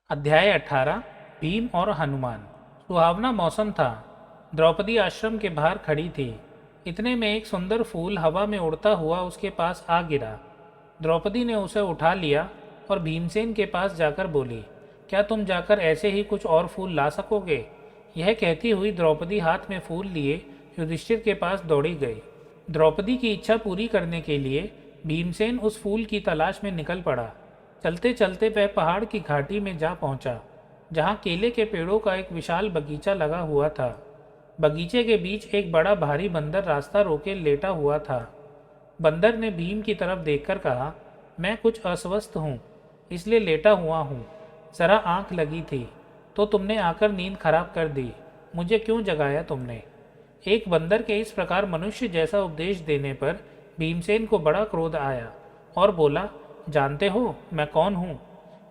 अध्याय 18 भीम और हनुमान। सुहावना मौसम था। द्रौपदी आश्रम के बाहर खड़ी थी। इतने में एक सुंदर फूल हवा में उड़ता हुआ उसके पास आ गिरा। द्रौपदी ने उसे उठा लिया और भीमसेन के पास जाकर बोली, क्या तुम जाकर ऐसे ही कुछ और फूल ला सकोगे? यह कहती हुई द्रौपदी हाथ में फूल लिए युधिष्ठिर के पास दौड़ी गई। द्रौपदी की इच्छा पूरी करने के लिए भीमसेन उस फूल की तलाश में निकल पड़ा। चलते चलते वह पहाड़ की घाटी में जा पहुंचा, जहां केले के पेड़ों का एक विशाल बगीचा लगा हुआ था। बगीचे के बीच एक बड़ा भारी बंदर रास्ता रोके लेटा हुआ था। बंदर ने भीम की तरफ देखकर कहा, मैं कुछ अस्वस्थ हूँ, इसलिए लेटा हुआ हूँ। ज़रा आँख लगी थी तो तुमने आकर नींद खराब कर दी। मुझे क्यों जगाया तुमने? एक बंदर के इस प्रकार मनुष्य जैसा उपदेश देने पर भीमसेन को बड़ा क्रोध आया और बोला, जानते हो मैं कौन हूँ?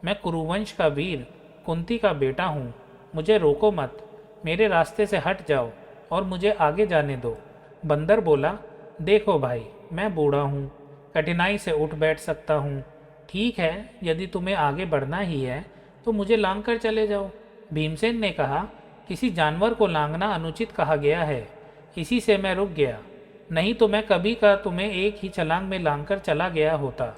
मैं कुरुवंश का वीर, कुंती का बेटा हूँ। मुझे रोको मत, मेरे रास्ते से हट जाओ और मुझे आगे जाने दो। बंदर बोला, देखो भाई, मैं बूढ़ा हूँ, कठिनाई से उठ बैठ सकता हूँ। ठीक है, यदि तुम्हें आगे बढ़ना ही है तो मुझे लांग कर चले जाओ। भीमसेन ने कहा, किसी जानवर को लांगना अनुचित कहा गया है, इसी से मैं रुक गया, नहीं तो मैं कभी का तुम्हें एक ही छलांग में लांग कर चला गया होता।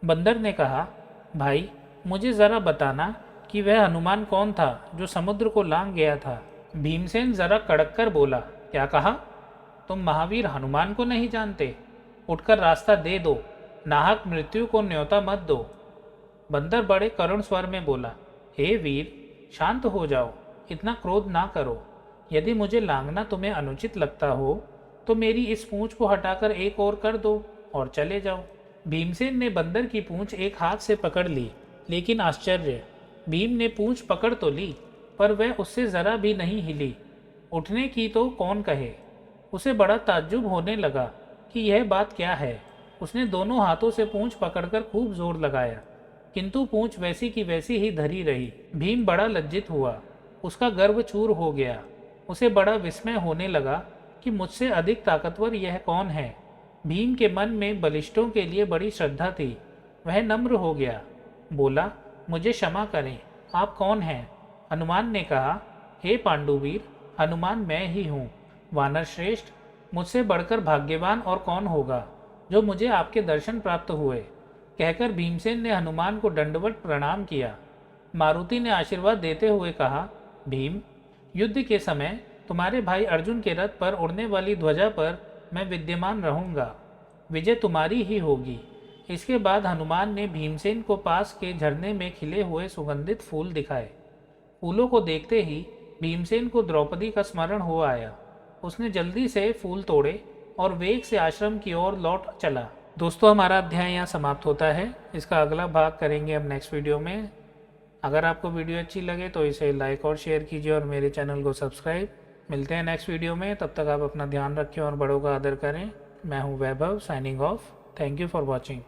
बंदर ने कहा, भाई मुझे ज़रा बताना कि वह हनुमान कौन था जो समुद्र को लांग गया था? भीमसेन ज़रा कड़क कर बोला, क्या कहा? तुम महावीर हनुमान को नहीं जानते? उठकर रास्ता दे दो, नाहक मृत्यु को न्योता मत दो। बंदर बड़े करुण स्वर में बोला, हे वीर, शांत हो जाओ, इतना क्रोध ना करो। यदि मुझे लांगना तुम्हें अनुचित लगता हो तो मेरी इस पूंछ को हटाकर एक और कर दो और चले जाओ। भीमसेन ने बंदर की पूंछ एक हाथ से पकड़ ली, लेकिन आश्चर्य, भीम ने पूंछ पकड़ तो ली पर वह उससे ज़रा भी नहीं हिली। उठने की तो कौन कहे। उसे बड़ा ताज्जुब होने लगा कि यह बात क्या है। उसने दोनों हाथों से पूंछ पकड़कर खूब जोर लगाया, किंतु पूंछ वैसी की वैसी ही धरी रही। भीम बड़ा लज्जित हुआ, उसका गर्व चूर हो गया। उसे बड़ा विस्मय होने लगा कि मुझसे अधिक ताकतवर यह कौन है। भीम के मन में बलिष्ठों के लिए बड़ी श्रद्धा थी। वह नम्र हो गया, बोला, मुझे क्षमा करें, आप कौन हैं? हनुमान ने कहा, हे पांडुवीर, हनुमान मैं ही हूँ। वानर श्रेष्ठ, मुझसे बढ़कर भाग्यवान और कौन होगा जो मुझे आपके दर्शन प्राप्त हुए। कहकर भीमसेन ने हनुमान को दंडवत प्रणाम किया। मारुति ने आशीर्वाद देते हुए कहा, भीम, युद्ध के समय तुम्हारे भाई अर्जुन के रथ पर उड़ने वाली ध्वजा पर मैं विद्यमान रहूंगा, विजय तुम्हारी ही होगी। इसके बाद हनुमान ने भीमसेन को पास के झरने में खिले हुए सुगंधित फूल दिखाए। फूलों को देखते ही भीमसेन को द्रौपदी का स्मरण हो आया। उसने जल्दी से फूल तोड़े और वेग से आश्रम की ओर लौट चला। दोस्तों, हमारा अध्याय यहाँ समाप्त होता है। इसका अगला भाग करेंगे अब नेक्स्ट वीडियो में। अगर आपको वीडियो अच्छी लगे तो इसे लाइक और शेयर कीजिए और मेरे चैनल को सब्सक्राइब। मिलते हैं नेक्स्ट वीडियो में, तब तक आप अपना ध्यान रखें और बड़ों का आदर करें। मैं हूँ Vaibhav, signing off. Thank you for watching.